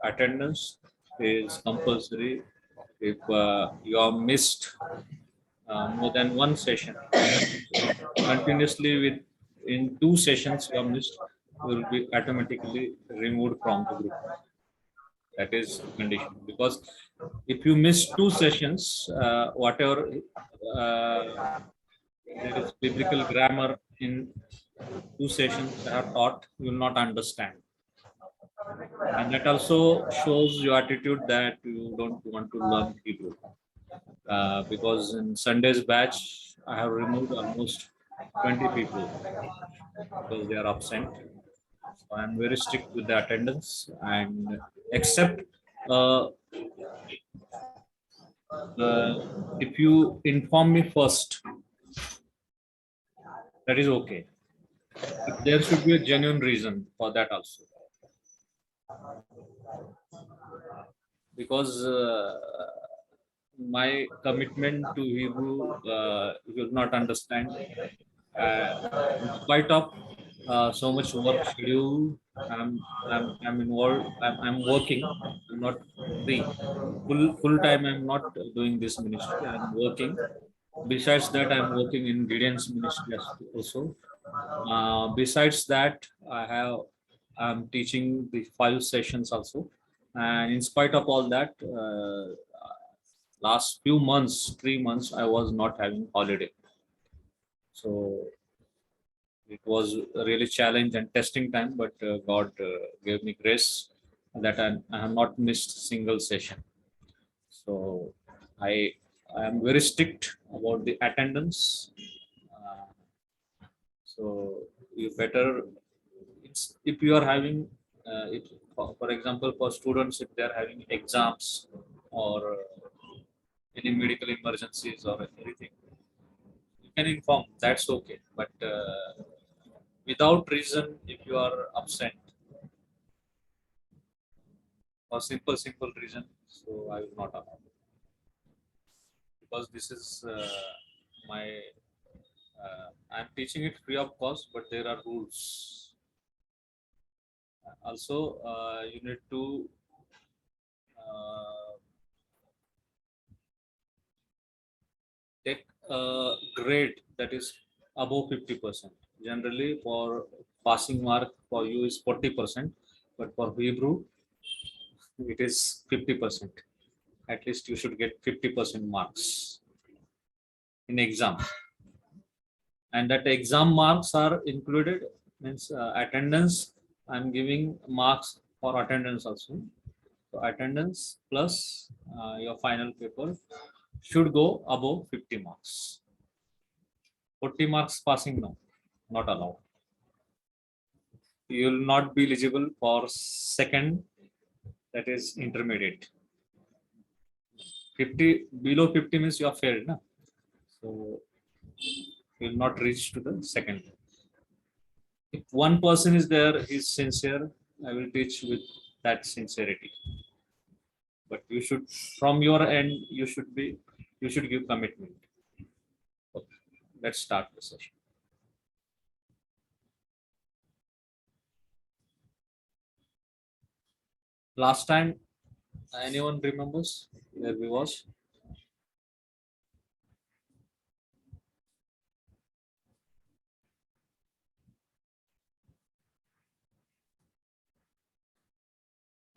attendance is compulsory if you are missed more than one session. Continuously with in 2 sessions you are missed, you will be automatically removed from the group. That is the condition. Because if you miss 2 sessions, whatever there is biblical grammar in 2 sessions that are taught, you will not understand. And that also shows your attitude that you don't want to learn Hebrew. Because in Sunday's batch, I have removed almost 20 people because they are absent. So I'm very strict with the attendance, and except uh, if you inform me first, that is okay. But there should be a genuine reason for that also. Because my commitment to Hebrew, you will not understand. In spite of so much work schedule, I'm involved. I'm working. I'm not free. Full time. I'm not doing this ministry. I'm working. Besides that, I'm working in Gideon's ministry also. Besides that, I'm teaching the 5 sessions also. And in spite of all that, last few months, 3 months, I was not having holiday. So it was really challenge and testing time, but God gave me grace that I have not missed a single session. So I am very strict about the attendance. Uh, so you better, if you are having, if, for example, for students, if they are having exams or any medical emergencies or anything, you can inform. That's okay. But without reason, if you are absent for simple reason, so I will not allow, because this is my. I'm teaching it free of cost, but there are rules. Also, you need to take a grade that is above 50%. Generally, for passing mark for you is 40%, but for Hebrew, it is 50%. At least you should get 50% marks in exam. And that exam marks are included, means attendance. I'm giving marks for attendance also. So attendance plus your final paper should go above 50 marks. 40 marks passing, no, not allowed. You will not be eligible for second, that is intermediate. 50 below 50 means you are failed, na? So you will not reach to the second. If one person is there, is sincere, I will teach with that sincerity. But you should, from your end, you should give commitment. Okay, let's start the session. Last time, anyone remembers where we was?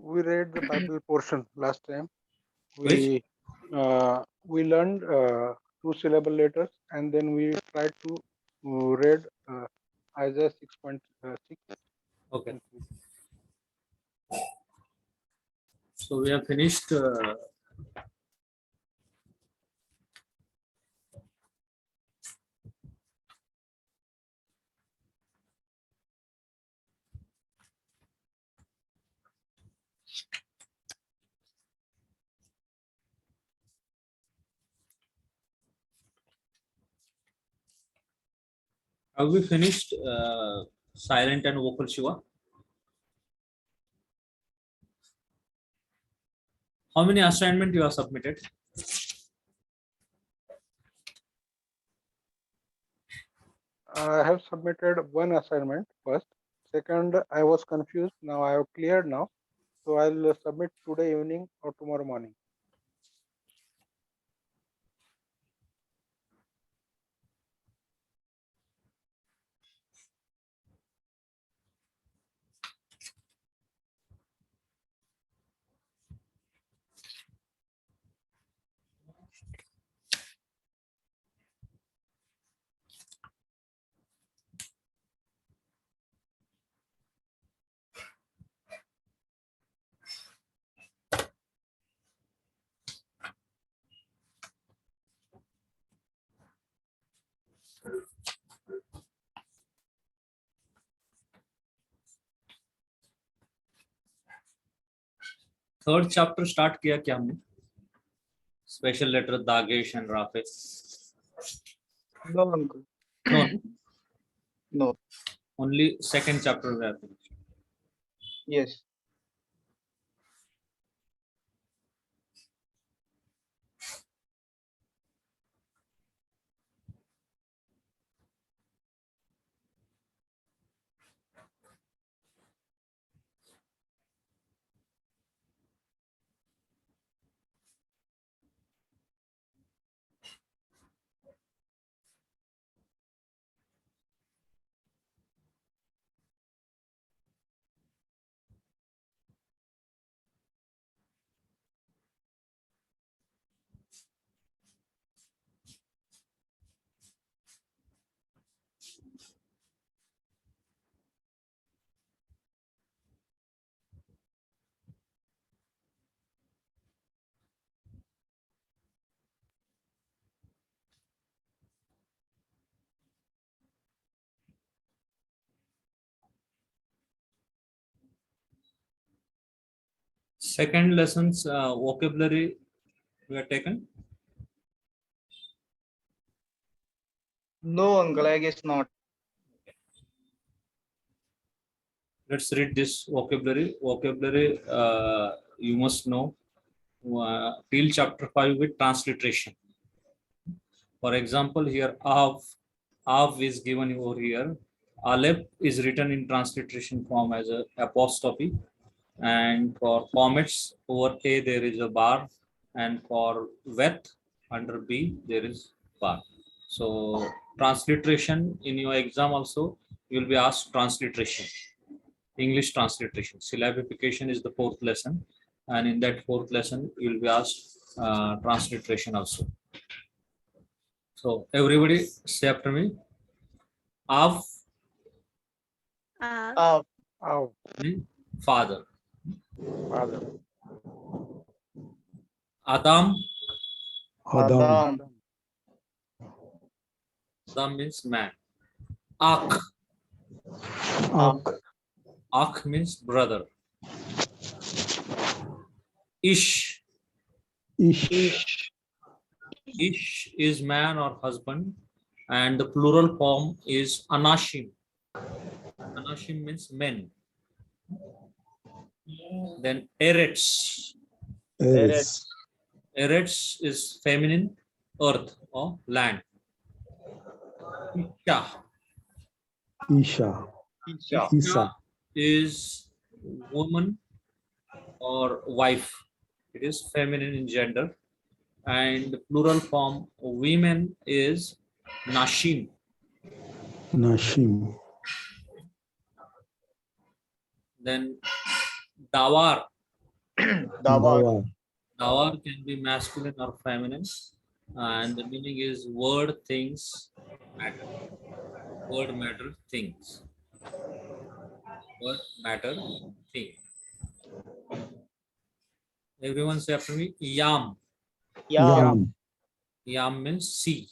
We read the Bible portion last time. Which? We learned 2-syllable letters, and then we tried to read Isaiah 6.6. Okay. So we have finished. Have we finished silent and vocal Shiva? How many assignment you have submitted? I have submitted one assignment first. Second, I was confused. Now I have cleared now. So I'll submit today evening or tomorrow morning. Third chapter start किया क्या हमने? Special letter dagesh and rafe? No, uncle. No, No. only second chapter we are finished. Yes. Second lessons vocabulary we have taken. No, uncle. I guess not. Let's read this vocabulary. Vocabulary you must know. Till chapter 5 with transliteration. For example, here av is given over here. Aleph is written in transliteration form as a apostrophe, and for formats over A there is a bar, and for weth under B there is bar. So transliteration in your exam also you will be asked transliteration, English transliteration. Syllabification is the fourth lesson, and in that fourth lesson you will be asked transliteration also. So everybody say after me. Av Ah, Av, means father. father. Adam, Adam, Adam. Adam means man. Ak, Ak, Ak means brother. Ish, Ish, Ish. Ish is man or husband, and the plural form is Anashim. Anashim means men. Then Eretz. Eretz, Eretz is feminine, earth or land. Isha. Isha, Isha. Isa, Is woman or wife. It is feminine in gender. And the plural form of women is Nashim. Nashim, Then Dawar. Dawar. Dawar, Dawar can be masculine or feminine. And the meaning is word, things, matter. Word, matter, things. Word, matter, thing. Everyone say after me, Yam. Yam. Yam, Yam means sea.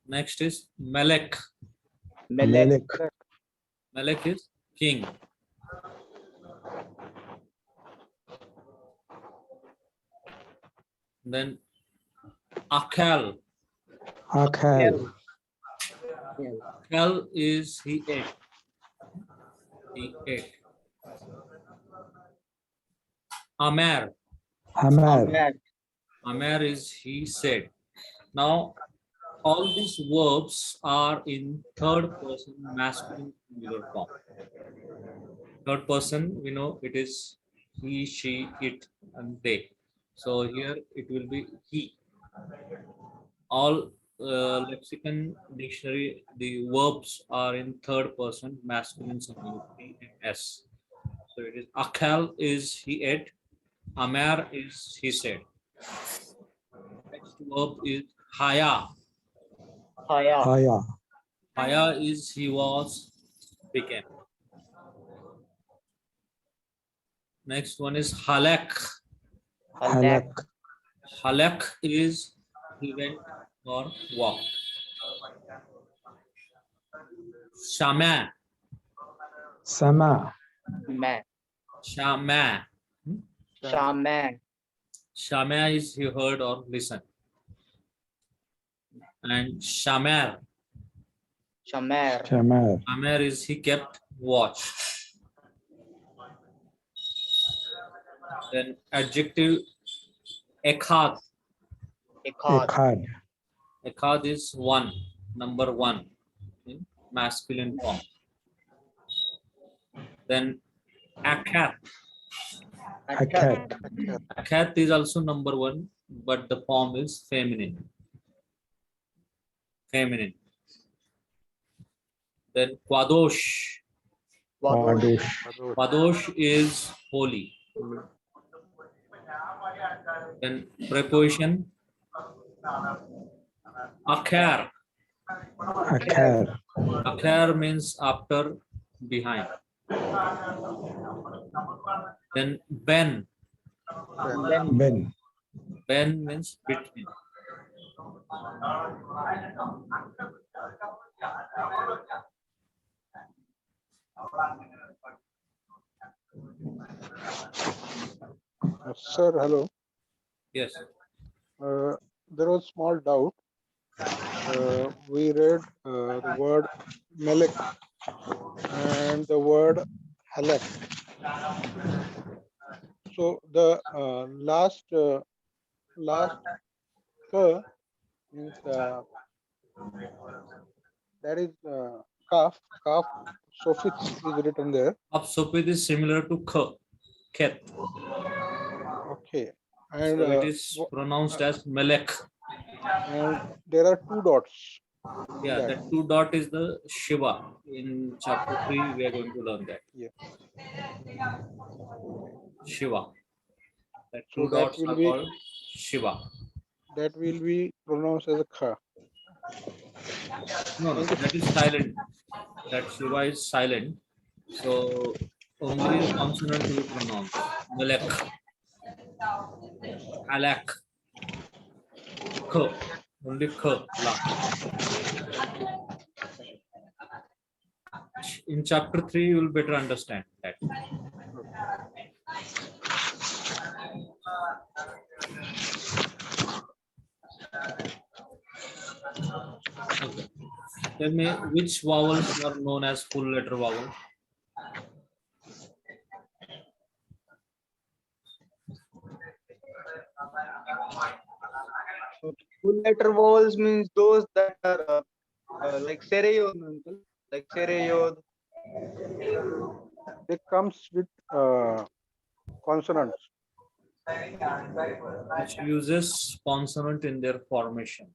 Next is Melek. Melek. Melek, Melek is king. Then Akhel. Akhel, Akhel is he ate. He ate. Amer. Hamer, Amer. Amer is he said. Now, all these verbs are in third person masculine singular form. Third person, we know it is he, she, it, and they. So here it will be he. All lexicon dictionary, the verbs are in third person, masculine singular, P and S. So it is Akhel is he ate, Amer is he said. Next verb is Haya. Haya. Haya. Haya is he was, became. Next one is Halak. Halak. Halak. Halak is he went or walked. Shama. Sama. Ma. Shama. Shaman. Shama is he heard or listened. And Shamer. Shamer. Shamer. Shamer is he kept watch. Then adjective Ekhad. Ikhad. Ekhad. Ekhad is one, number one in masculine form. Then Akhat. Akat. Akhat is also number one, but the form is feminine. Feminine. Then Kwadosh. Wadosh. Kwadosh is holy. Then preposition Akhar. Akhar. Akhar means after, behind. Then Ben. Ben. Ben. Ben means between. Sir, hello. Yes. There was small doubt. We read the word Melek and the word Halak. So the last ka means that is kaf. Kaf suffix is written there. Upsopit is similar to Ket. Okay, and So it is pronounced as Melek. and there are two dots. Yeah, that. that two dot is the Shiva. In chapter 3, we are going to learn that. Yeah. Shiva. That So two that dots will are be called Shiva. that will be pronounced as a kha. No, no, that is silent. That Shiva is silent. So only the consonant will be pronounced. Melek. Alak. K. Only K. La. In chapter 3, you will better understand that. Okay. Tell me which vowels are known as full letter vowel? Full letter vowels means those that are like Sereyod, uncle. Like Sereyod. It comes with consonants. Which uses consonant in their formation.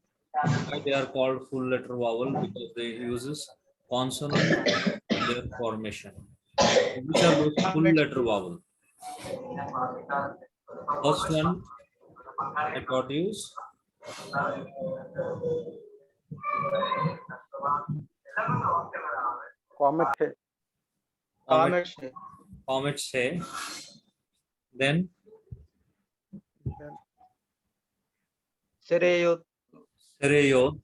Why they are called full letter vowel? Because they uses consonant in their formation. Which are those full letter vowel? First one I got use. Comet hai. Comet, Kamesh. comet say. Then Sereyod. Sereyod,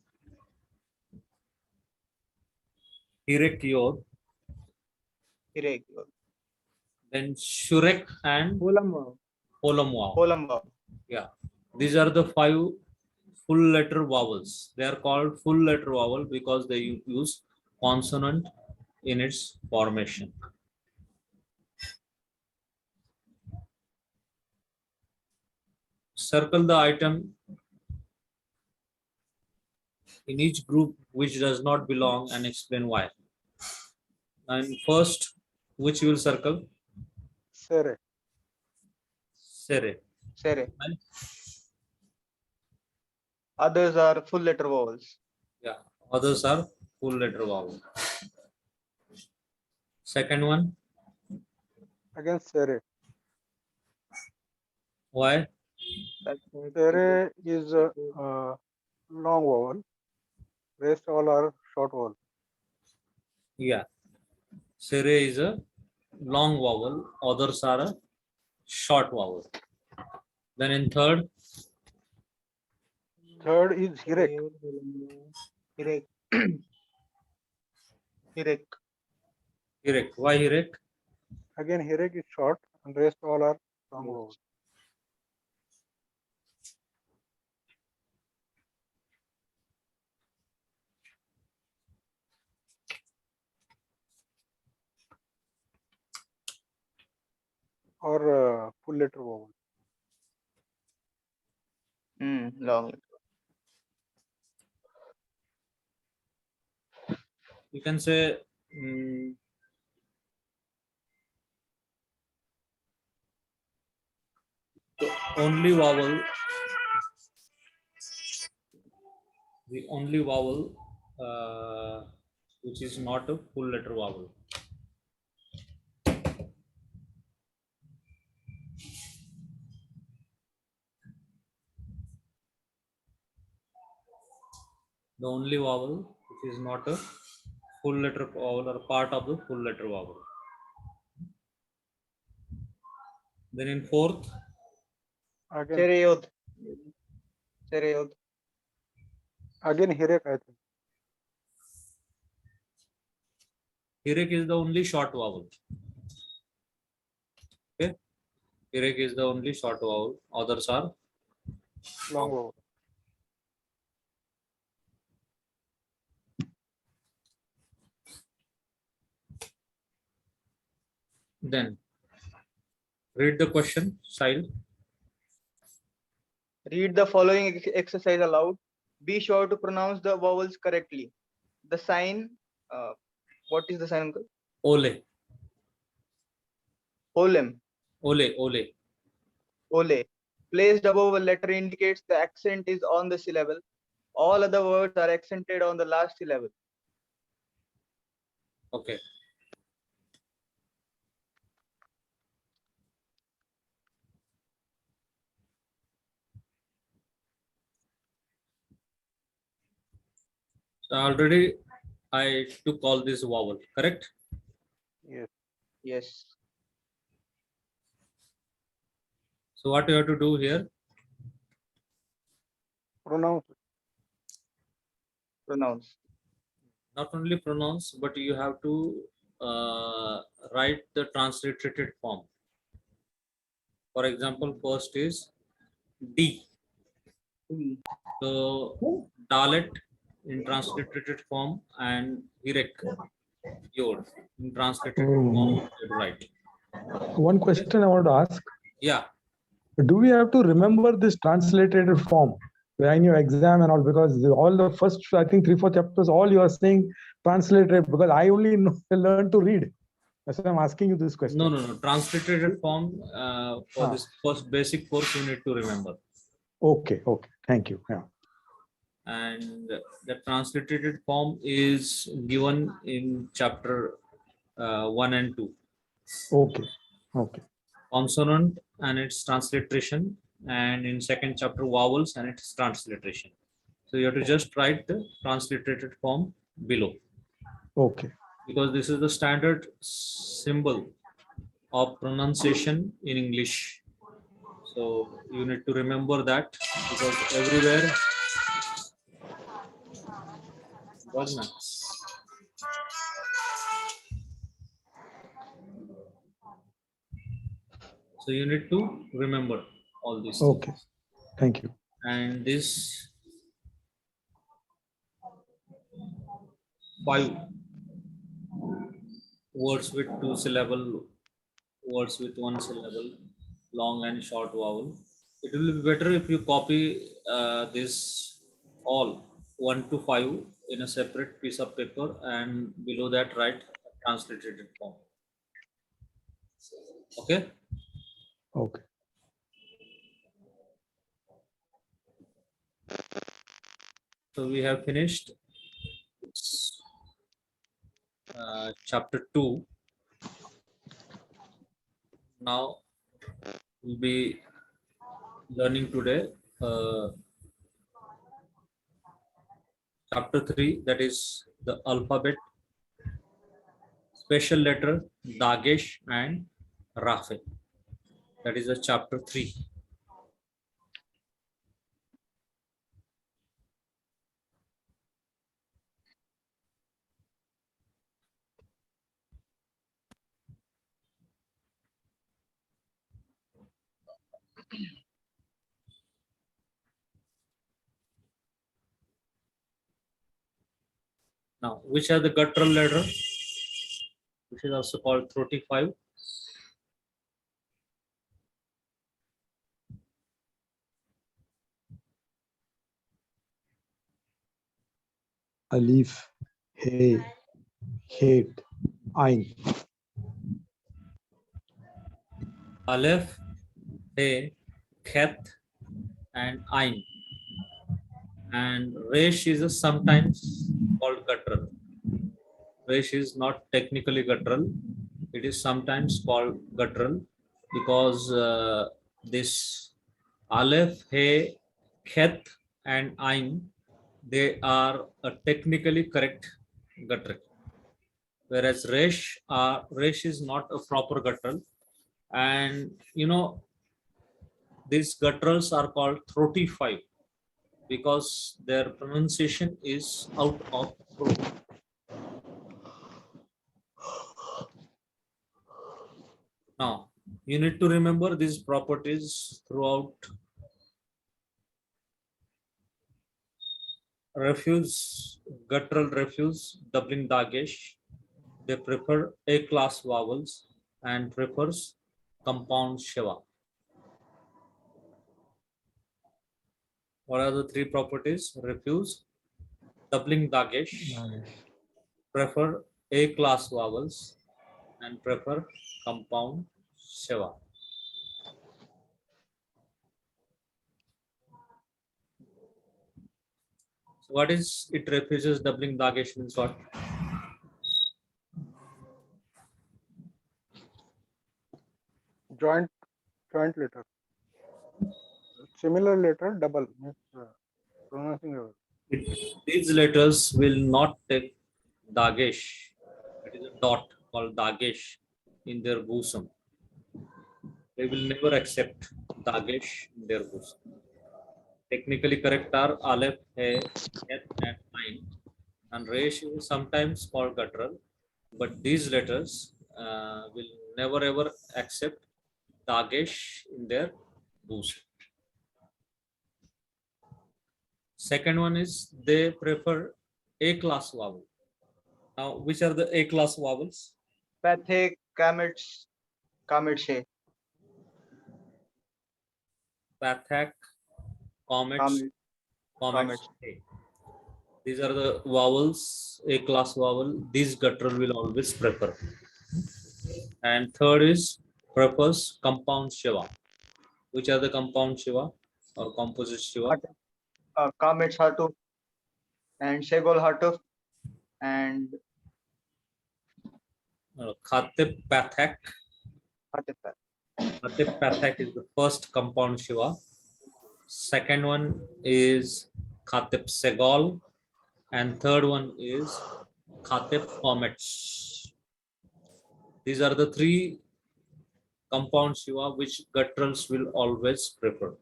Hirekyod, Hireyod. then Shurek and Polamba. Polomwa. Polamba. Yeah, these are the 5 full letter vowels. They are called full letter vowel because they use consonant in its formation. Circle the item in each group which does not belong and explain why. And first, Which you will circle? Sere. Sere. Sere. And Others are full letter vowels. yeah, others are full letter vowel. Second one, Again Sere. why? Sere is a long vowel. Rest all are short vowel. Yeah, Sere is a long vowel, others are a short vowel. Then in third, Third is Hirek. Hirek. Hirek. Hirek. Why Hirek? Again Hirek is short and rest all are long vowel. Or full letter vowel. Long. You can say the only vowel, which is not a full letter vowel. The only vowel which is not a full letter vowel or part of the full letter vowel. Then in fourth, Again, Sereyod. Sereyod. again Hirek, I think. Hirek is the only short vowel. Okay, Hirek is the only short vowel. Others are Long vowel. then. Read the question, Sahil. Read the following exercise aloud. Be sure to pronounce the vowels correctly. The sign, what is the sign, uncle? Ole. Olem. Ole. Ole. Ole. Placed above a letter indicates the accent is on the syllable. All other words are accented on the last syllable. Okay. So already I took all this vowel, correct? Yes. Yes. So what you have to do here? Pronounce. Pronounce. Not only pronounce, but you have to write the transliterated form. For example, first is D. So Dalet in transliterated form and Hirek, Yod in transliterated form, right? One question I want to ask. Yeah. Do we have to remember this translated form in your exam and all? Because all the first, I think 3-4 chapters, all you are saying translated, because I only learned to read. That's why I'm asking you this question. No. Transliterated form for this first basic course you need to remember. Okay. Thank you. Yeah. And the transliterated form is given in chapter 1 and 2. Okay. Consonant and its transliteration, and in second chapter vowels and its transliteration. So you have to just write the transliterated form below. Okay. Because this is the standard symbol of pronunciation in English. So you need to remember that, because everywhere so you need to remember all these things. Okay. Thank you. And this 5 words with 2 syllable, words with 1 syllable, long and short vowel. It will be better if you copy this all 1 to 5 in a separate piece of paper, and below that write transliterated form. Okay. Okay. So we have finished chapter 2. Now we'll be learning today chapter 3, that is the alphabet, special letter Dagesh and Rafe. That is a chapter 3. Now, which are the guttural letter, which is also called 35? Alif, He, Het, Ein. Aleph, He, Khet, and Ain. And Resh is a sometimes called guttural. Resh is not technically guttural. It is sometimes called guttural because this Aleph, He, Khet, and Ain, they are a technically correct guttural. Whereas Resh is not a proper guttural. And these gutturals are called throaty five because their pronunciation is out of throat. Now, you need to remember these properties throughout. Refuse, guttural refuse, doubling dagesh. They prefer A-class vowels and prefers compound shiva. What are the three properties? Refuse, doubling dagesh, prefer A-class vowels, and prefer compound shiva. So what is it refuses doubling dagesh means what? Joint letter. Similar letter, double means pronouncing level. These letters will not take dagesh. It is a dot called dagesh in their bosom. They will never accept dagesh in their bosom. Technically correct are aleph, he, het, and ain. And resh is sometimes called guttural, but these letters will never ever accept dagesh in their bosom. Second one is they prefer A-class vowel. Now, which are the A-class vowels? Pathe, Kamits, Kamitshe, Pathak, comets, Kamit, comets. Kamits. These are the vowels, A-class vowel. These guttural will always prefer. And third is prefers compound shiva. Which are the compound shiva or composite shiva? Kamits Hatu and Shegol Hatu and Khatip Pathak. Hatipat. Khatip Pathak is the first compound shiva. Second one is Khatip Segol. And third one is Khatip comets. These are the three compound shiva which gutturals will always prefer.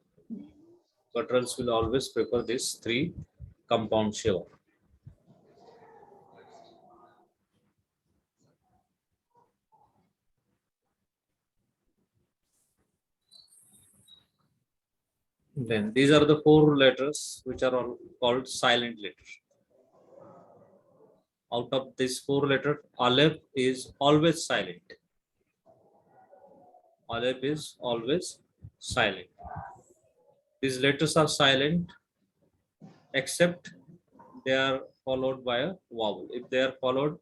Gutturals will always prefer these three compound shiva. Then these are the four letters which are all called silent letters. Out of these four letters, Aleph is always silent. Aleph is always silent. These letters are silent except they are followed by a vowel. If they are followed,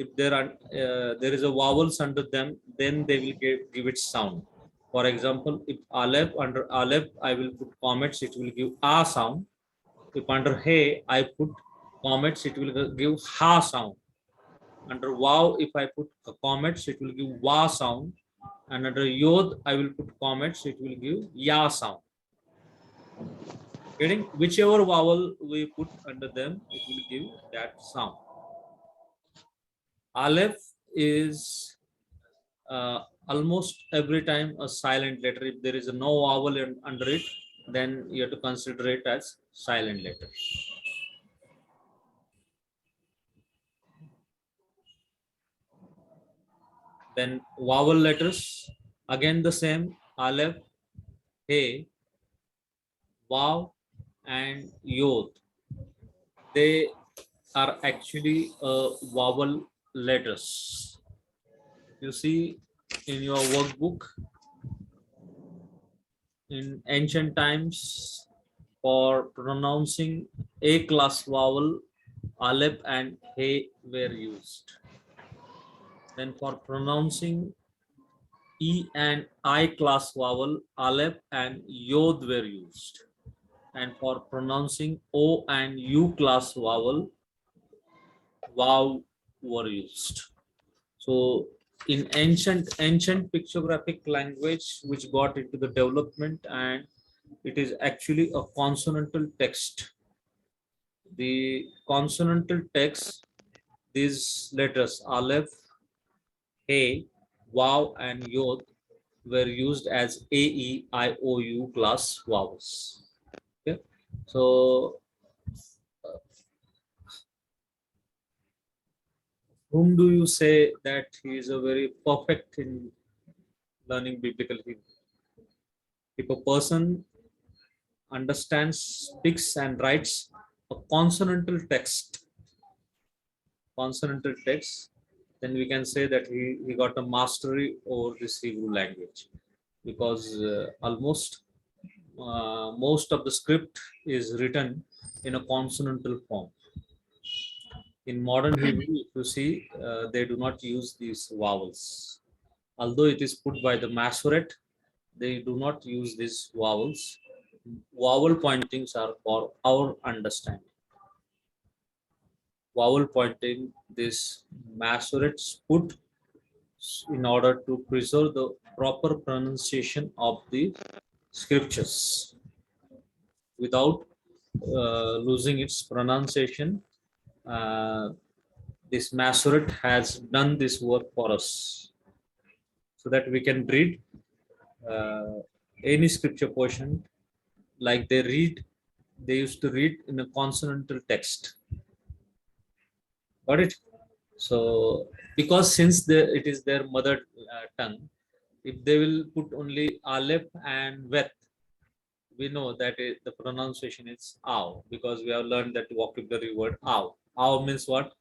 if there is a vowels under them, then they will give it sound. For example, if Aleph, under Aleph I will put comets, it will give a sound. If under Hey I put comets, it will give ha sound. Under Wow, if I put comets, it will give wa sound. And under Yod, I will put comets, it will give ya sound. Getting whichever vowel we put under them, it will give that sound. Aleph is almost every time a silent letter. If there is no vowel under it, then you have to consider it as silent letter. Then vowel letters, again the same, Aleph, Hey, Waw, and Yod. They are actually vowel letters. You see in your workbook, in ancient times, for pronouncing A class vowel, Aleph and He were used. Then for pronouncing E and I class vowel, Aleph and Yod were used. And for pronouncing O and U class vowel, Waw were used. So in ancient pictographic language, which got into the development, and it is actually a consonantal text. The consonantal text, these letters Aleph, He, Waw, and Yod were used as A, E, I, O, U class vowels. Okay, so whom do you say that he is a very perfect in learning biblical Hebrew? If a person understands, speaks, and writes a consonantal text, then we can say that he got a mastery over this Hebrew language, because almost most of the script is written in a consonantal form. In modern Hebrew, if you see, they do not use these vowels. Although it is put by the Masoret, they do not use these vowels. Vowel pointings are for our understanding. Vowel pointing, this Masorets put in order to preserve the proper pronunciation of the scriptures without losing its pronunciation. This Masoret has done this work for us so that we can read any scripture portion like they used to read in a consonantal text. Got it? So because since it is their mother tongue, if they will put only Aleph and Vet, we know that the pronunciation is Aw, because we have learned that vocabulary word Aw. Aw means what?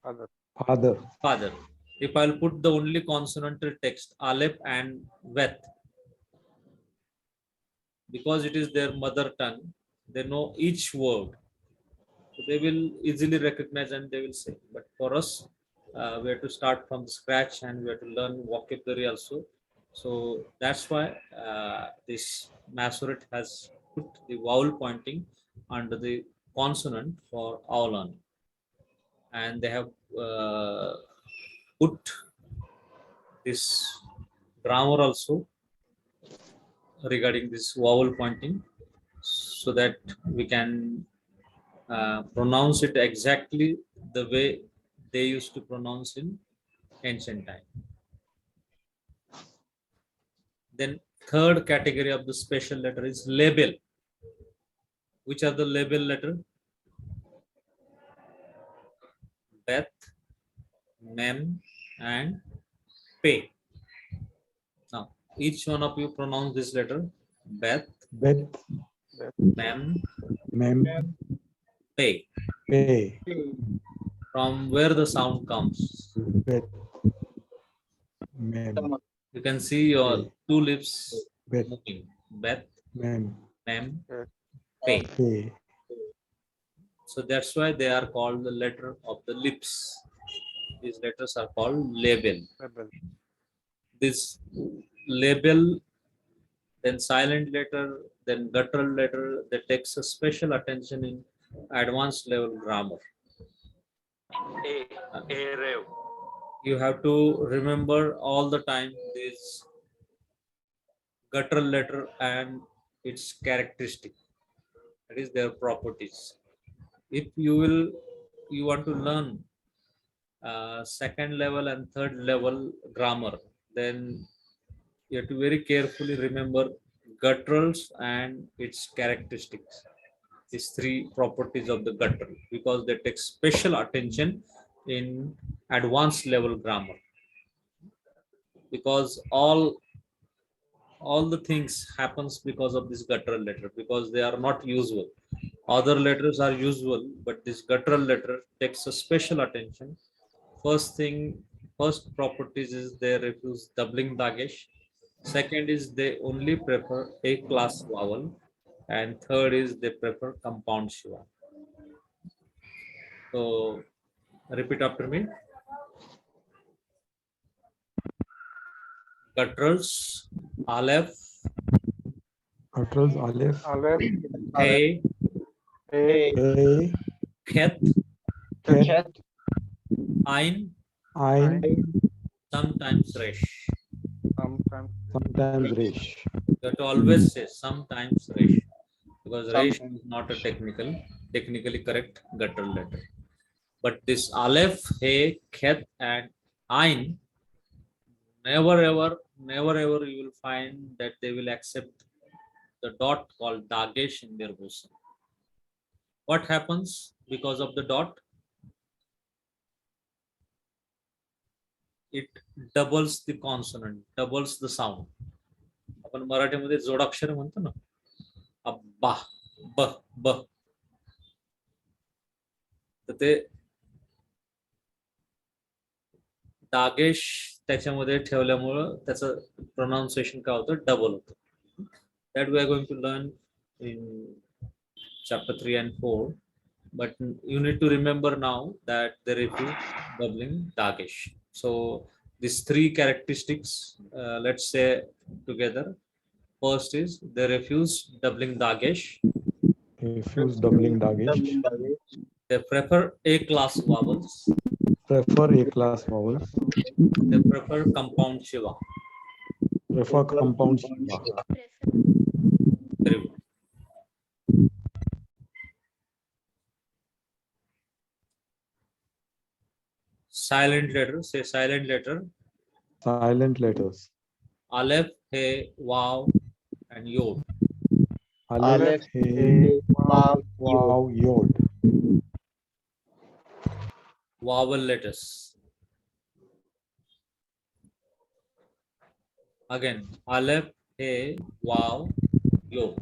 Father. Father. Father. If I'll put the only consonantal text Aleph and Vet, because it is their mother tongue, they know each word. So they will easily recognize and they will say. But for us, we have to start from the scratch and we have to learn vocabulary also. So that's why this Masoret has put the vowel pointing under the consonant for our learning. And they have put this grammar also regarding this vowel pointing so that we can pronounce it exactly the way they used to pronounce in ancient time. Then third category of the special letter is label. Which are the label letter? Beth, Mem, and Pe. Now, each one of you pronounce this letter. Beth, Beth, Mem, Mem, Pe. Pe, From where the sound comes. Beth, Mem, You can see your two lips Beth, moving. Beth, Mem, Mem, Yes. Pe. Pe. So that's why they are called the letter of the lips. these letters are called label. Rebel. This label, then silent letter, then guttural letter, that takes a special attention in advanced level grammar. You have to remember all the time this guttural letter and its characteristic. That is their properties. If you want to learn second level and third level grammar, then you have to very carefully remember gutturals and its characteristics. These three properties of the guttural, because they take special attention in advanced level grammar. Because all the things happens because of this guttural letter, because they are not usual. Other letters are usual, but this guttural letter takes a special attention. First properties is they refuse doubling dagesh. Second is they only prefer a class vowel, and third is they prefer compound shiva. So repeat after me. Gutturals, aleph, Gutturals, aleph, Aleph, he, Hey, a, khet, ket, Chet, ein, ein, sometimes resh. sometimes sometimes resh. You have to always say sometimes resh, because resh Sometimes. is not a technically correct guttural letter. But this aleph, he, khet, and ein, never ever you will find that they will accept the dot called dagesh in their bosom. What happens because of the dot? It doubles the consonant, doubles the sound. आपण मराठीमध्ये जोडाक्षर म्हणतो ना, अब्बा, ब, ब. तर ते दागेश त्याच्यामध्ये ठेवल्यामुळं त्याचं प्रोनाउन्सिएशन काय होतं, डबल होतं. That we are going to learn in chapter 3 and 4. But you need to remember now that they refuse doubling dagesh. So these three characteristics, let's say together. First is they refuse doubling dagesh. Refuse doubling dagesh. They prefer A class vowels. Prefer A class vowels. They prefer compound shiva. Prefer compound shiva. Very good. Silent letter. Say silent letter. Silent letters. Aleph, he, waw, and yod. Aleph, he, Vav, wow, yod. Vowel letters. Again, aleph, he, waw, yod.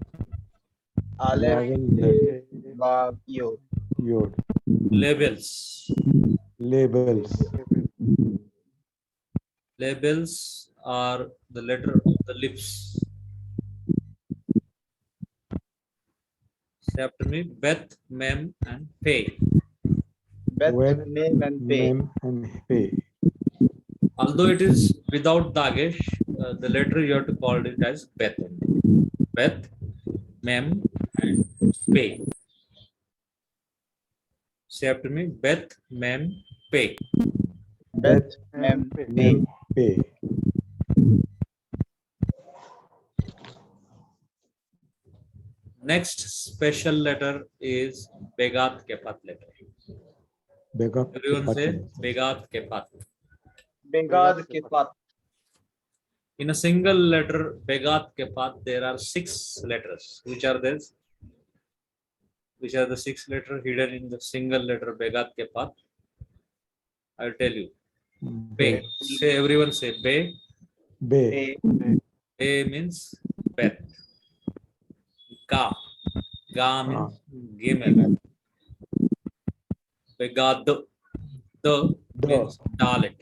Aleph, Vowel letter, Vav, Yod. yod. Labels. Labels. Labels are the letter of the lips. Say after me, bet, mem, and pay. Bet, Wet, Mem, and Pay. mem, and pay. Although it is without dagesh, the letter you have to call it as bet. Bet, mem, and pay. Say after me, bet, mem, pay. Bet, Mem, Pay. Mem, pay. Next special letter is begat kepat letter. Begat Everyone say kepat. begat kepat. Begad, Kefat. In a single letter begat kepat, there are 6 letters. Which are these? Which are the 6 letters hidden in the single letter begat kepat? I'll tell you. Be. Say everyone say be. Be. Pay. Be means bet. Ga. Ga means gimel. Begad. The means dalet.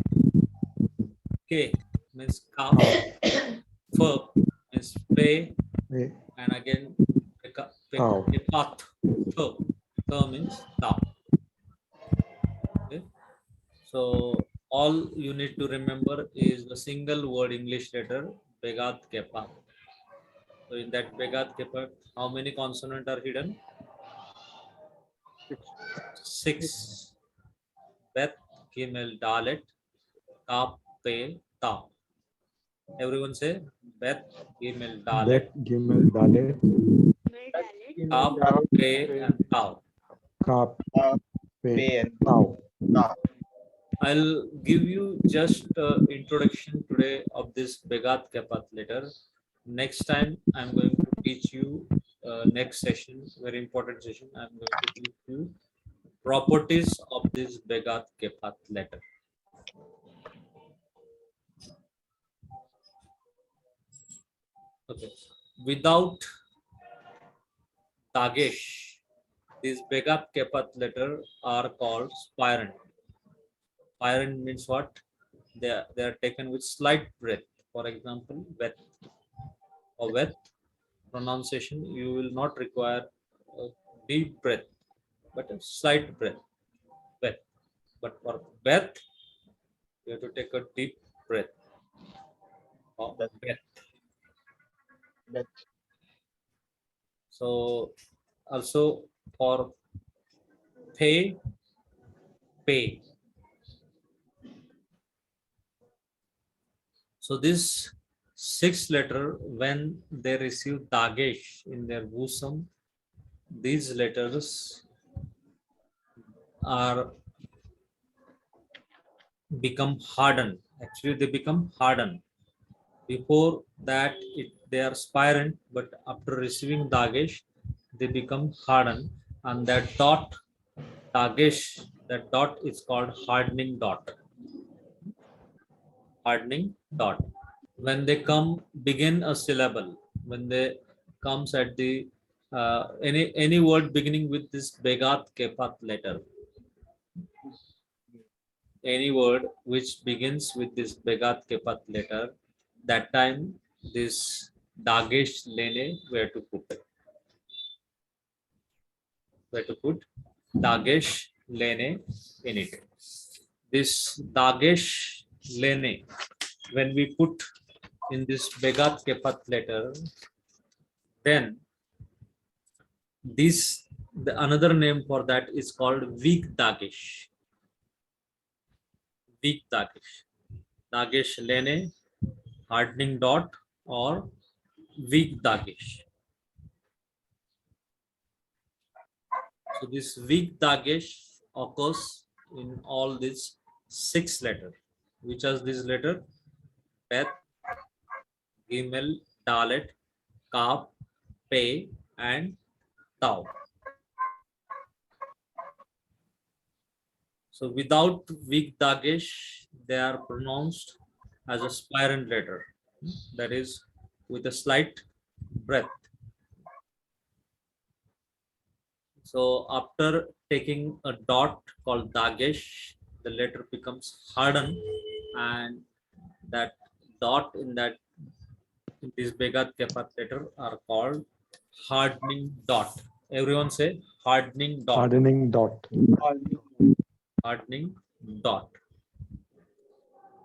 K means ka. F means pay. Be. And again Cow. kepat. Th means ta. Okay. So all you need to remember is the single word English letter Begat Kepa. So in that Begat Kepa, how many consonants are hidden? 6. 6. Bet, Gimel, Dalet, Kap, Pe, Ta. Everyone say Bet, Gimel, Dalet, Bet, Gimel, Dalet, Kap, Pe, and Tau. Kap, Pe, Pay and Tau. I'll give you just introduction today of this Begat Kepat letter. Next time I'm going to teach you next session, very important session. I'm going to teach you properties of this Begat Kepat letter. Okay. Without Dagesh, these Begat Kepat letter are called spirant. Spirant means what? They are taken with slight breath. For example, wet or wet pronunciation, you will not require a deep breath, but a slight breath. Wet. But for breath, you have to take a deep breath. Or That- breath. that So also for pay, pay. So this 6 letter, when they receive dagesh in their bosom, these letters are become hardened. Actually, they become hardened. Before that, they are spirant, but after receiving dagesh, they become hardened, and that dot dagesh, that dot is called hardening dot. Hardening dot. When they come begin a syllable, when they comes at the any word beginning with this begat kepat letter, any word which begins with this begat kepat letter, that time this dagesh lene where to put it, where to put dagesh lene in it. This dagesh lene, when we put in this begat kepat letter, then this the another name for that is called weak dagesh. Weak dagesh. Dagesh lene, hardening dot, or weak dagesh. So this weak dagesh occurs in all these 6 letters. Which are these letters? Bet, Gimel, Dalet, Kaf, Pe, and Tau. So without weak dagesh, they are pronounced as a spirant letter. That is with a slight breath. So after taking a dot called dagesh, the letter becomes hardened, and that dot in that in this begat kepat letter are called hardening dot. Everyone say hardening dot. Hardening dot. Hardening dot.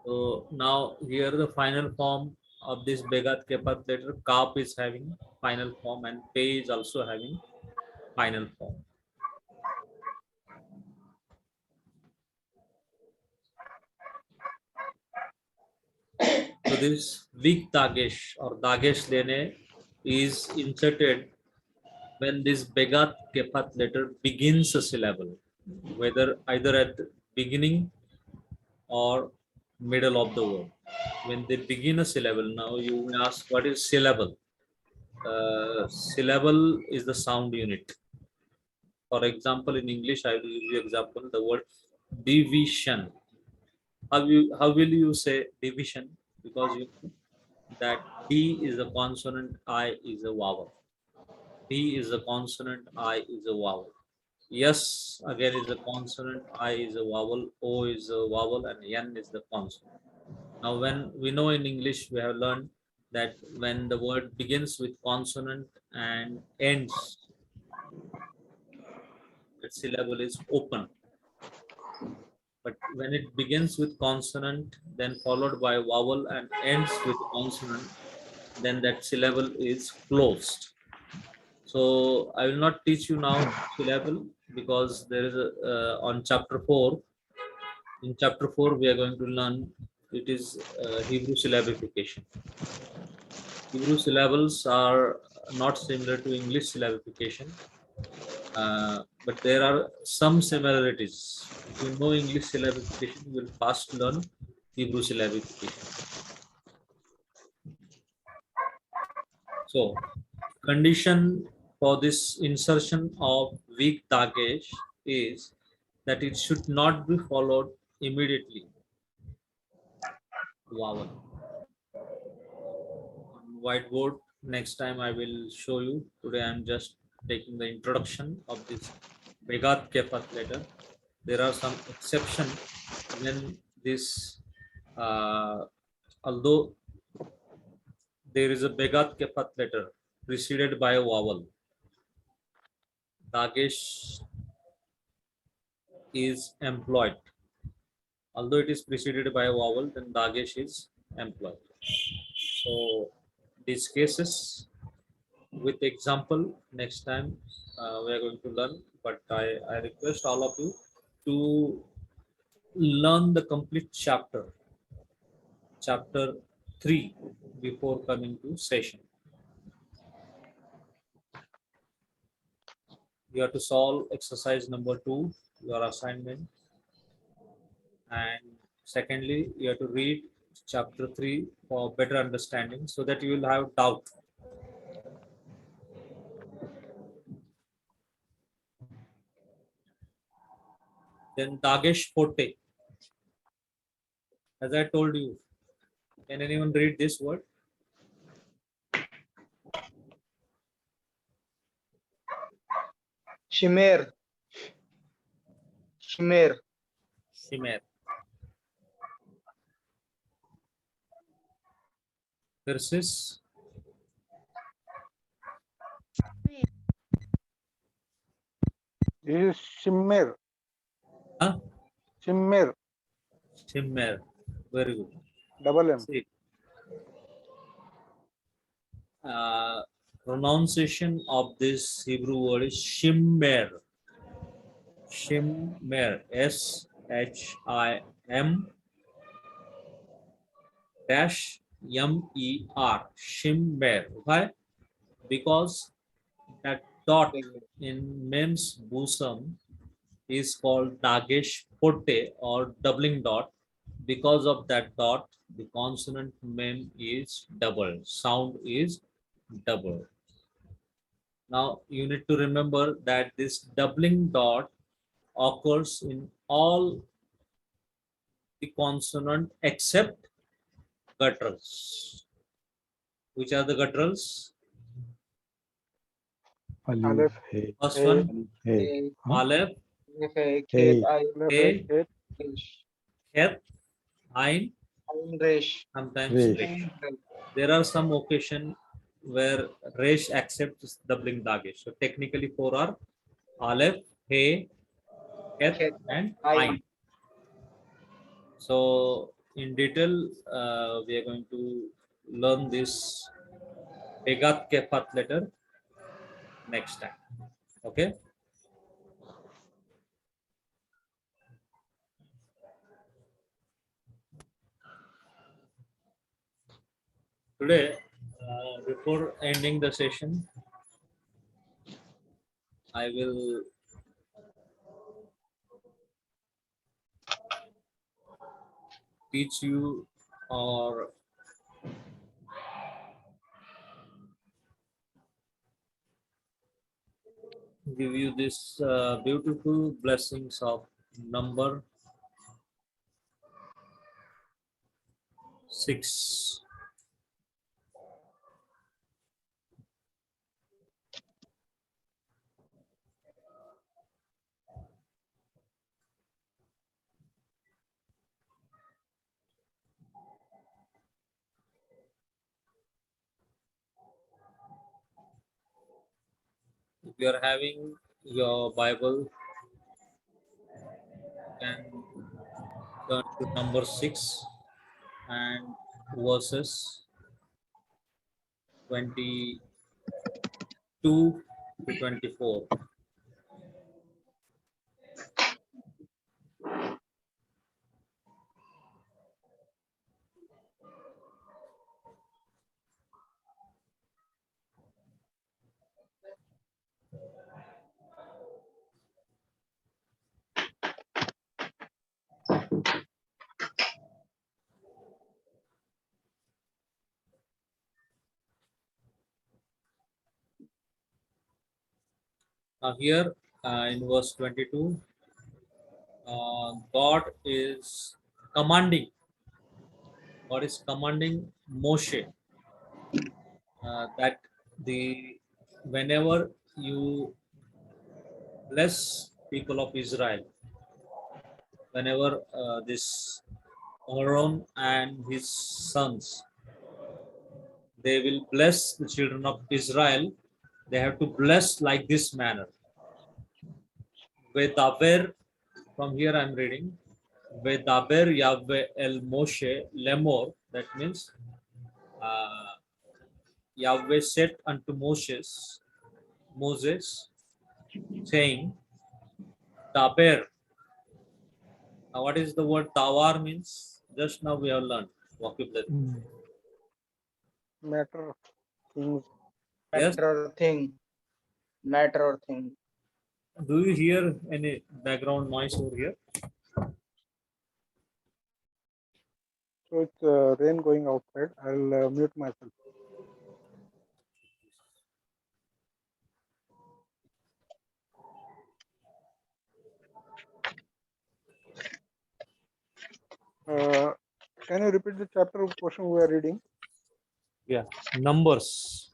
So now here the final form of this begat kepat letter, kap is having final form and pe is also having final form. So this weak dagesh or dagesh lene is inserted when this begat kepat letter begins a syllable, whether either at the beginning or middle of the word. When they begin a syllable, now you may ask what is syllable? Syllable is the sound unit. For example, in English, I will give you example the word division. How will you say division? Because you know that D is a consonant, I is a vowel. D is a consonant, I is a vowel. Yes, again is a consonant, I is a vowel, O is a vowel, and N is the consonant. Now, when we know in English, we have learned that when the word begins with consonant and ends, the syllable is open. But when it begins with consonant, then followed by vowel and ends with consonant, then that syllable is closed. So I will not teach you now syllable because there is a on chapter 4. In chapter 4, we are going to learn it is Hebrew syllabification. Hebrew syllables are not similar to English syllabification, but there are some similarities. If you know English syllabification, you will fast learn Hebrew syllabification. So, condition for this insertion of weak dagesh is that it should not be followed immediately. Vowel. On whiteboard, next time I will show you. Today I am just taking the introduction of this Begat Kefat letter. There are some exceptions when this, although there is a Begat Kefat letter preceded by a vowel, Dagesh is employed. Although it is preceded by a vowel, then Dagesh is employed. So these cases with example next time we are going to learn, but I request all of you to learn the complete chapter 3 before coming to session. You have to solve exercise number 2, your assignment, and secondly you have to read chapter 3 for better understanding so that you will have doubt. Then Dagesh Forte, as I told you, can anyone read this word? Shimer. Shimer. Shimer. Persis. This is Shimmer. Huh? Shimmer. Shimmer. Very good. Double M. See, pronunciation of this Hebrew word is Shimmer. Shimmer. Shim dash MER. Shimmer. Why? Because that dot in Mem's bosom is called Dagesh Forte or doubling dot. Because of that dot, the consonant mem is double. Sound is double. Now you need to remember that this doubling dot occurs in all the consonant except gutturals. Which are the gutturals? Aleph. Hey, First Hey. one, hey, huh? Aleph, Khet. Hey. Aleph. Hey, Hey. Resh. Het, Ain, Ain Resh. sometimes Resh. Resh. There are some occasion where Resh accepts doubling dagesh. So technically 4 are Aleph, He, Het, Khet. and Ain. Ain. So in detail, we are going to learn this Begat Kefat letter next time. Okay. Today, before ending the session, I will teach you or give you this beautiful blessings of number 6. If you are having your Bible, you can turn to number 6 and verses 22 to 24. Now here in verse 22, God is commanding. God is commanding Moshe that the whenever you bless people of Israel, whenever this Aaron and his sons, they will bless the children of Israel, they have to bless like this manner. Vedaber, from here I'm reading, Vedaber Yahweh el Moshe lemor, that means Yahweh said unto Moses, saying, Daber. Now, what is the word Tawar means? Just now we have learned vocabulary. Matter, things. Yes. Matter or thing. Matter or thing. Do you hear any background noise over here? So it's rain going outside. I'll mute myself. Can you repeat the chapter portion we are reading? Yeah. Numbers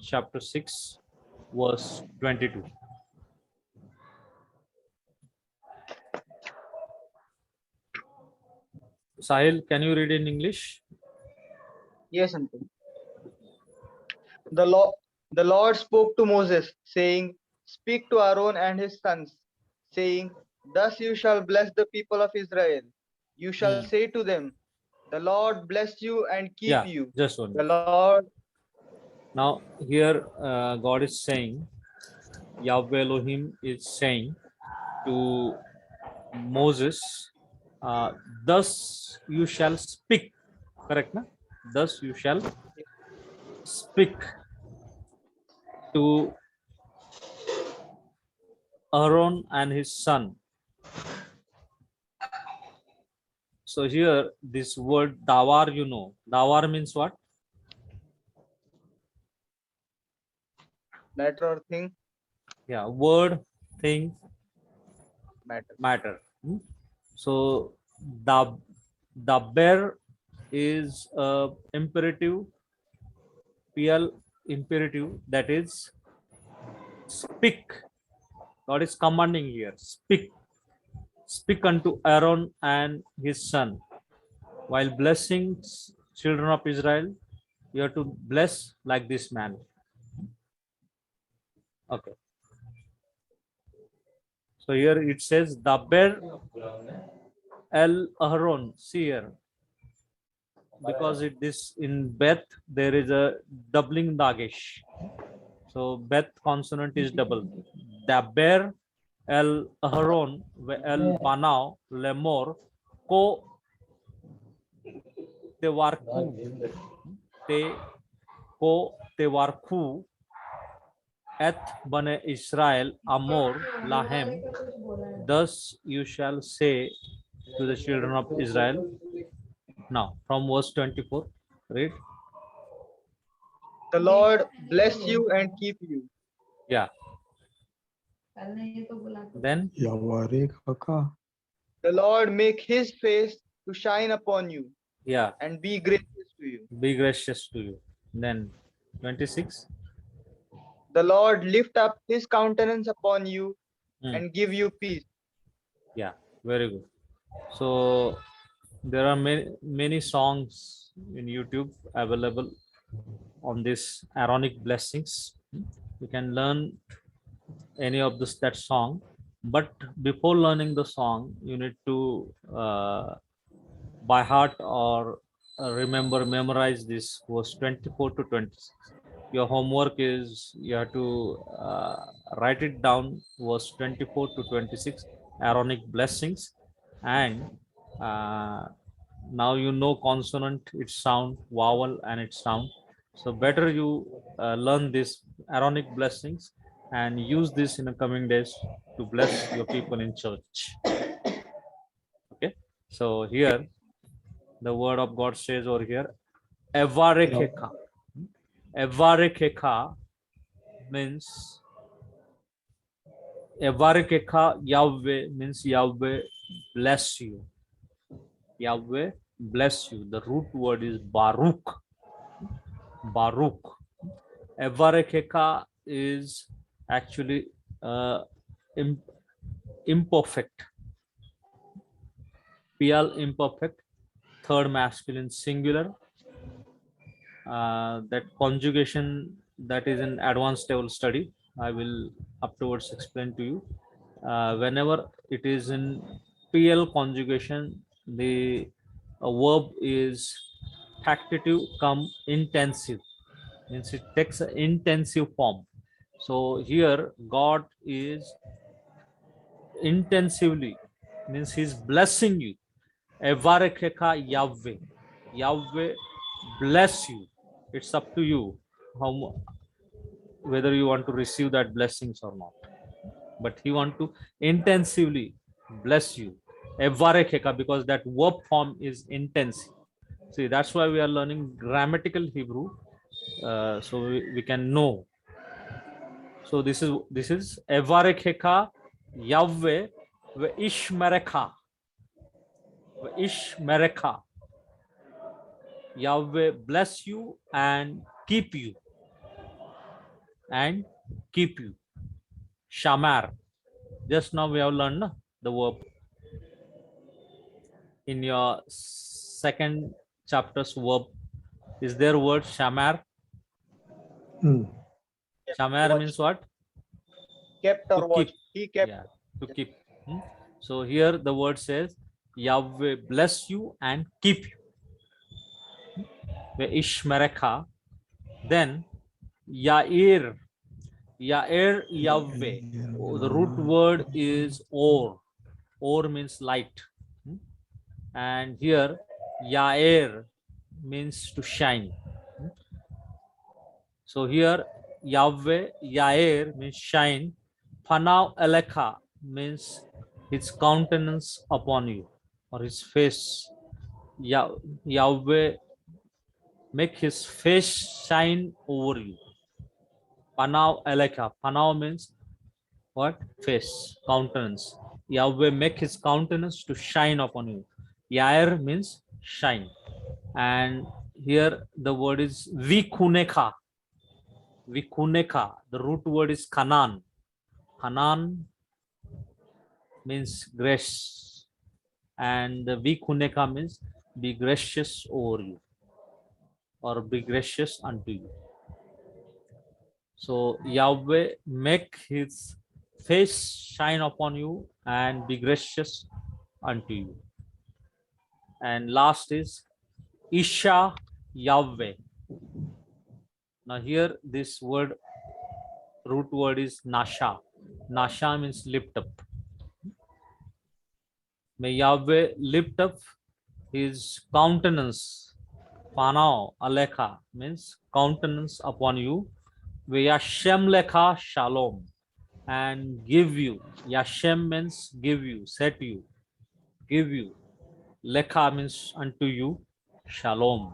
chapter 6, verse 22. Sahil, can you read in English? Yes, uncle. The Lord spoke to Moses, saying, Speak to Aaron and his sons, saying, Thus you shall bless the people of Israel. You shall say to them, The Lord bless you and keep Yeah, you. just one The minute. Lord. Now, here God is saying, Yahweh Elohim is saying to Moses, thus you shall speak. Correct, na? Thus you shall speak to Aaron and his son. So here, this word dawar, you know, dawar means what? Matter or thing. Yeah, word, thing, Matter. matter. So the bear is a imperative, PL imperative, that is speak. God is commanding here, speak. Speak unto Aaron and his son. While blessing children of Israel, you have to bless like this man. Okay. So here it says Daber El Aaron. See here. Because it is in Beth, there is a doubling dagesh. So Beth consonant is double. Daber El Aaron El Banao Lemor Ko Tewarku Te Ko Tewarku Et Bane Israel Amor Lahem. Thus you shall say to the children of Israel. Now, from verse 24, read. The Lord bless you and keep you. Yeah. Then, The Lord make his face to shine upon you yeah, and be gracious to you. be gracious to you. Then, 26. The Lord lift up his countenance upon you and give you peace. Yeah, very good. So, there are many songs in YouTube available on this Aaronic blessings. You can learn any of that song But before learning the song, you need to by heart or memorize this verse 24 to 26. Your homework is you have to write it down, verse 24 to 26, Aaronic blessings. And uh, now you know consonant, its sound, vowel, and its sound. So better you learn this Aaronic blessings and use this in the coming days to bless your people in church. Okay. So here the word of God says over here, Evarekeka. Evarekeka means Evarekeka Yahweh means Yahweh bless you. Yahweh bless you. The root word is Baruch. Baruch. Evarekeka is actually imperfect. PL imperfect, third masculine singular. That conjugation that is in advanced level study, I will afterwards explain to you. Whenever it is in PL conjugation, the verb is factitive come intensive, means it takes an intensive form. So here God is intensively, means he's blessing you. Evarekeka Yahweh. Yahweh bless you. It's up to you how whether you want to receive that blessings or not. But he want to intensively bless you. Evarekeka, because that verb form is intensive. See, that's why we are learning grammatical Hebrew, so we can know. So this is Evarekeka Yahweh Ishmereka. Ishmereka. Yahweh bless you and keep you. And keep you. Shamar. Just now we have learned the verb in your second chapter's verb. Is there word shamar? Shamar Watch. means what? Kept or To watched. keep. He kept. Yeah, to keep. So here the word says Yahweh bless you and keep you. Ishmereka. Then Yair. Yair Yahweh. The root word is or. Or means light. And here Yair means to shine. So here Yahweh Yair means shine. Panav Eleka means his countenance upon you, or his face. Yahweh make his face shine over you. Panav Eleka. Panav means what? Face, countenance. Yahweh make his countenance to shine upon you. Yair means shine. And here the word is vikuneka. Vikuneka. The root word is kanan. Kanan means grace. And the vikuneka means be gracious over you, or be gracious unto you. So Yahweh make his face shine upon you and be gracious unto you. And last is Isha Yahweh. Now here this word, root word is Nasha. Nasha means lift up. May Yahweh lift up his countenance. Panao Alekha means countenance upon you. Yashem Lekha Shalom, and give you. Yashem means give you, set you, give you. Lekha means unto you. Shalom.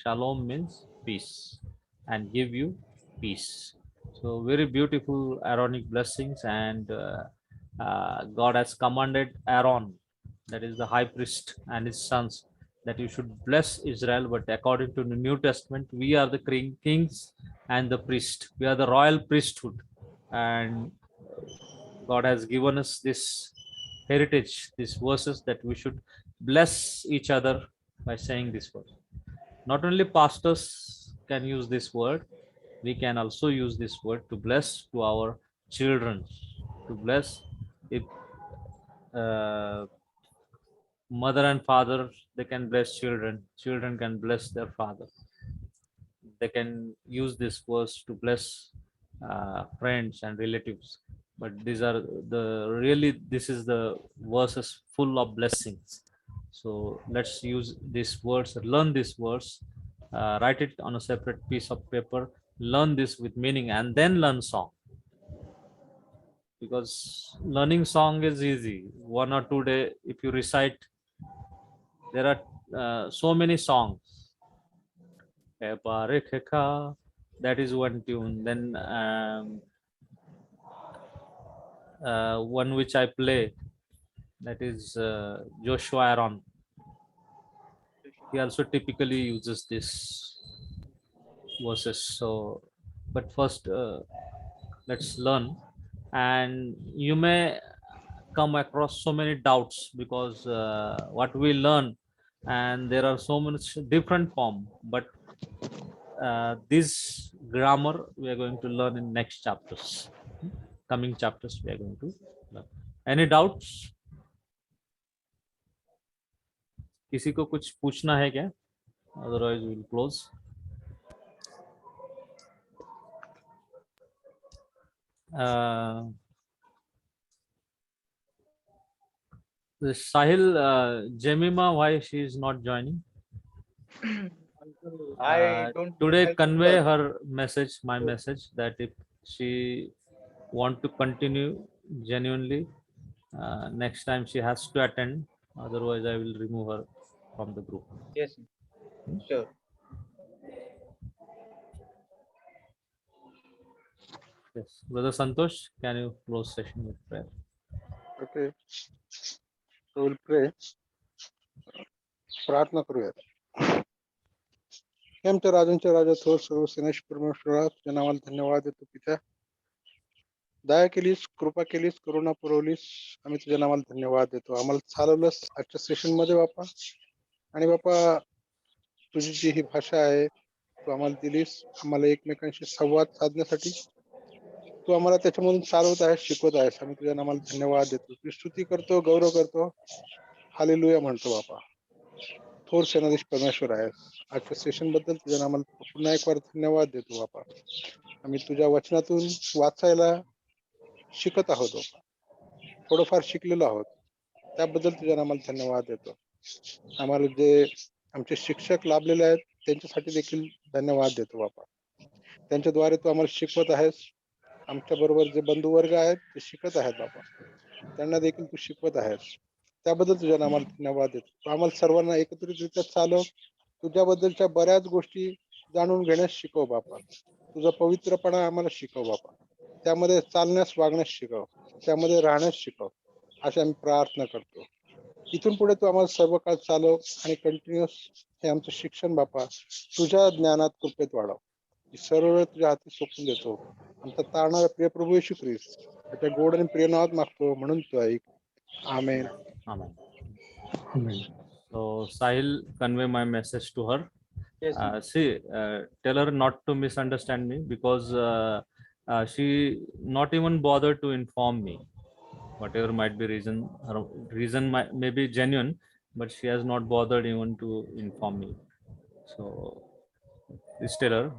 Shalom means peace, and give you peace. So very beautiful Aaronic blessings, and God has commanded Aaron, that is the high priest, and his sons, that you should bless Israel. But according to the New Testament, we are the kings and the priest. We are the royal priesthood, and God has given us this heritage, these verses, that we should bless each other by saying this word. Not only pastors can use this word, we can also use this word to bless to our children, to bless If uh, mother and father, they can bless children, children can bless their father, they can use this verse to bless friends and relatives, but these are the really, this is the verses full of blessings. So let's use these words, learn these words, write it on a separate piece of paper, learn this with meaning, and then learn song, because learning song is easy. 1 or 2 day if you recite, there are so many songs. That is one tune. Then one which I play, that is Joshua Aaron. He also typically uses this verses. So, but first let's learn, and you may come across so many doubts, because what we learn, and there are so many different form, but this grammar we are going to learn in next chapters, coming chapters we are going to learn. Any doubts? किसी को कुछ पूछना है क्या? Otherwise we will close. Sahil, Jemima, why she is not joining? I don't know. Today I'll convey check. her message, my message, that if she want to continue genuinely, next time she has to attend, otherwise I will remove her from the group. Yes, sure. Yes, Brother Santosh, can you close session with prayer? Okay. So we'll pray. प्रार्थना करूयात. आमच्या राजांच्या राजा थोर सर्व सेनेश परमेश्वरा, तुझ्या नावाला धन्यवाद देतो पित्या. दया केलीस, कृपा केलीस, करुणा पुरवलीस, आम्ही तुझ्या नावाला धन्यवाद देतो. आम्हाला चालवलंस आजच्या सेशन मध्ये बापा. आणि बापा, तुझी जी ही भाषा आहे तू आम्हाला दिलीस, आम्हाला एकमेकांशी संवाद साधण्यासाठी तू आम्हाला त्याच्यामधून चालवत आहेस, शिकवत आहेस. आम्ही तुझ्या नावाला धन्यवाद देतो, तुझी स्तुती करतो, गौरव करतो, हालेलुया म्हणतो बापा. थोर सेनाधीश परमेश्वर आहेस. आजच्या सेशन बद्दल तुझ्या नावाला पुन्हा एक वार धन्यवाद देतो बापा. आम्ही तुझ्या वचनातून वाचायला शिकत आहोत बापा, थोडंफार शिकलेलो आहोत, त्याबद्दल तुझ्या नावाला धन्यवाद देतो. आम्हाला जे आमचे शिक्षक लाभलेले आहेत त्यांच्यासाठी देखील धन्यवाद देतो बापा. त्यांच्याद्वारे तू आम्हाला शिकवत आहेस. आमच्या बरोबर जे बंधू वर्ग आहेत ते शिकत आहेत बापा, त्यांना देखील तू शिकवत आहेस, त्याबद्दल तुझ्या नावाला धन्यवाद देतो. तू आम्हाला सर्वांना एकत्रितरित्या चालव, तुझ्याबद्दलच्या बऱ्याच गोष्टी जाणून घेण्यास शिकव बापा. तुझा पवित्रपणा आम्हाला शिकव बापा, त्यामध्ये चालण्यास वागण्यास शिकव, त्यामध्ये राहण्यास शिकव, अशी आम्ही प्रार्थना करतो. इथून पुढे तू आम्हाला सर्व काळ चालव आणि कंटिन्युअस हे आमचं शिक्षण बापा तुझ्या ज्ञानात कृपेत वाढव. सर्व वेळ तुझ्या हाती सोपून देतो. आमचा तारणारा प्रिय प्रभू येशू ख्रिस्त त्याच्या गोड आणि प्रिय नावात मागतो, म्हणून तू ऐक. आमेन. Amen. Amen. So Sahil, convey my message to her. Yes, See, tell her not to misunderstand me, because she not even bothered to inform me. Whatever might be reason, her reason may be genuine, but she has not bothered even to inform me. So please tell her